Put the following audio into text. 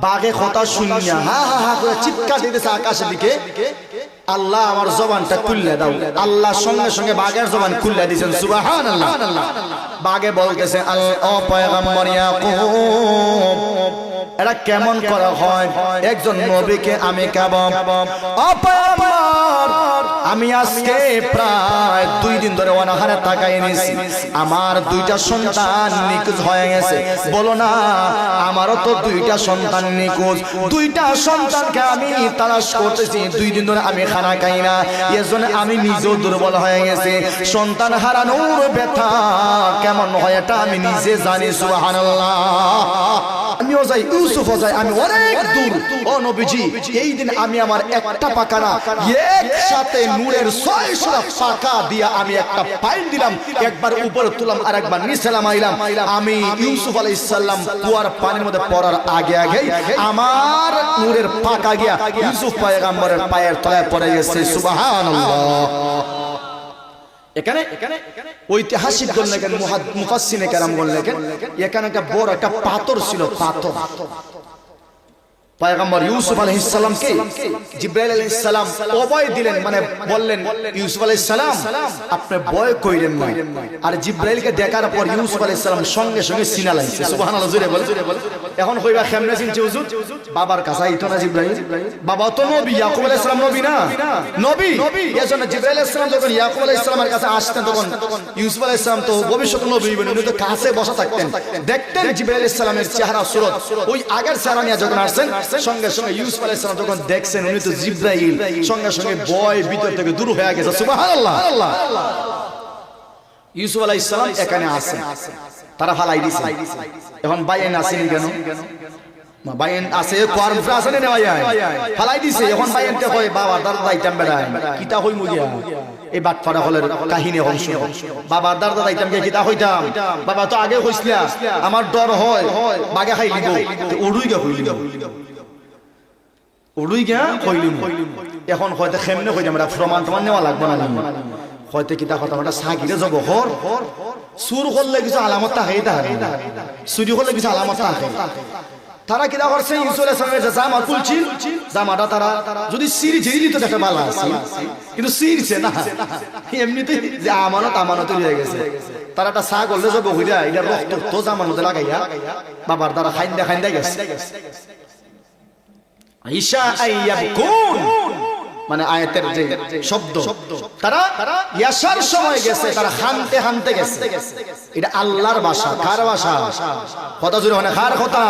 বাঘে কথা শুনিয়া হা হা হা করে চিৎকার দিতেছে আকাশের দিকে, আল্লাহ আমার জবানটা খুলে দাও। আল্লাহ সঙ্গে সঙ্গে বাঘের জবান খুলে দিয়েছেন, সুবহানাল্লাহ। বাঘে বলতেছে, ও পয়গম্বর ইয়াকুব, এটা কেমন করা হয় একজন নবীকে আমি খাবো? ও পয়গম্বর, আমি আজকে প্রায় 2 দিন ধরে অনাহারে তাকাই নিছি, আমার 2টা সন্তান নিখোঁজ হয়ে গেছে। বলো না, আমারও তো 2টা সন্তান নিখোঁজ। 2টা সন্তানকে আমি তালাশ করতেছি, 2 দিন ধরে আমি খানা খাই না, এজন্য আমি নিজেও দুর্বল হয়ে গেছি। সন্তান হারানোর ব্যথা কেমন হয় এটা আমি নিজে জানি, সুবহানাল্লাহ। আমিও যাই, ইউসুফও যাই, আমি অনেক দূর। ও নবীজি, এই দিন আমি আমার একটা পাকা না, একসাথে নূরের 600টা পাকা দিয়া আমি একটা পাইল দিলাম, একবার উপরে তুললাম আর একবার নিচে নামাইলাম। আমি ইউসুফ আলাইহিস সালাম কুয়ার পানির মধ্যে পড়ার আগে আগে আমার নূরের পাকা গিয়া ইউসুফ পয়গম্বরের পায়ের তলায় পড়ে গেছে, সুবহানাল্লাহ। এখানে ঐতিহাসিক বললেন, মুফাসসিরে কেরাম বললেন, এখানে একটা বড় একটা পাথর ছিল, পাথর। পয়গম্বর ইউসুফ আলাইহিস সালামকে জিবরাইল আলাইহিস সালাম অভয় দিলেন, মানে বললেন, ইউসুফ আলাইহিস সালাম আপনি ভয় কইরেন না। আর জিবরাইলকে দেখার পর ইউসুফ আলাইহিস সালাম সঙ্গে সঙ্গে সিনা লাইছে, সুবহানাল্লাহ। জোরে বল। এখন কইবা কেমনে চিনছে হুজুর? বাবার কাছে আইতো না জিবরাইল? বাবা তো নবী, ইয়াকুব আলাইহিস সালাম নবী না? নবী। এজন্য জিবরাইল আলাইহিস সালাম যখন ইয়াকুব আলাইহিস সালামের কাছে আসতেন, তখন ইউসুফ আলাইহিস সালাম তো ভবিষ্যৎ নবী হইবেন, উনি তো কাছে বসা থাকতেন, দেখতেন জিবরাইল আলাইহিস সালামের চেহারা সুরত। ওই আগের চেহারা নিয়ে যখন আসছেন, সঙ্গে সঙ্গে ইউসুফ আলাইহিস সালাম যখন দেখছেন উনি তো জিবরাইল, সঙ্গে সঙ্গে ভয় ভিতর থেকে দূর হয়ে গেছে, সুবহানাল্লাহ। ইউসুফ আলাইহিস সালাম এখানে আছেন, তারা ফালাই দিছে। এখন বাইন আসেনি কেন? বাইন আছে, কোয়ার আছে না ভাই, ফালাই দিছে। এখন বাইনতে কই বাবা দাদা দাইতাম বেড়ায় কিতা হই মুগিয়া, এই বাটপাড়া হলের কাহিনী হল। বাবা দাদা দাইতাম কে কিতা হইতাম? বাবা তো আগে কইছিলা আমার ডর হয় বাগে খাই লিব, উড়ুই গে হইলি, উড়ুই গিয়া কইলিম। এখন হয়তো কেমনে কইতাম, এটা প্রমাণ টমান নেওয়া লাগবে না, হয়তো কিতা কথা ওটা সাগিরে যাব হর সুর করলে কিছু আলামত থাকে, চুরি করলে কিছু আলামত থাকে। তারা কিনা করছে, ইউসুফ আলাইহিস সালামের জামা খুলছিল, জামাটা তারা যদি সিঁড়ি ঝেড়ে দিত একটা ভালো আছে, কিন্তু সিঁড়ছে না, এমনিতে যে আমানত হয়ে গেছে। তারা একটা চা করলে যাব হইরা এটা রক্ত তো জামার মধ্যে লাগাইয়া বাবার দ্বারা খাইন্দা গেছে। ঈশা আইয়াবকুন মানে আয়াতের যে শব্দ, তারা ইয়াসার সময় গেছে, তারা হানতে গেছে। এটা আল্লাহর ভাষা, কার ভাষা? কথা জুড়ে মানে কার কথা?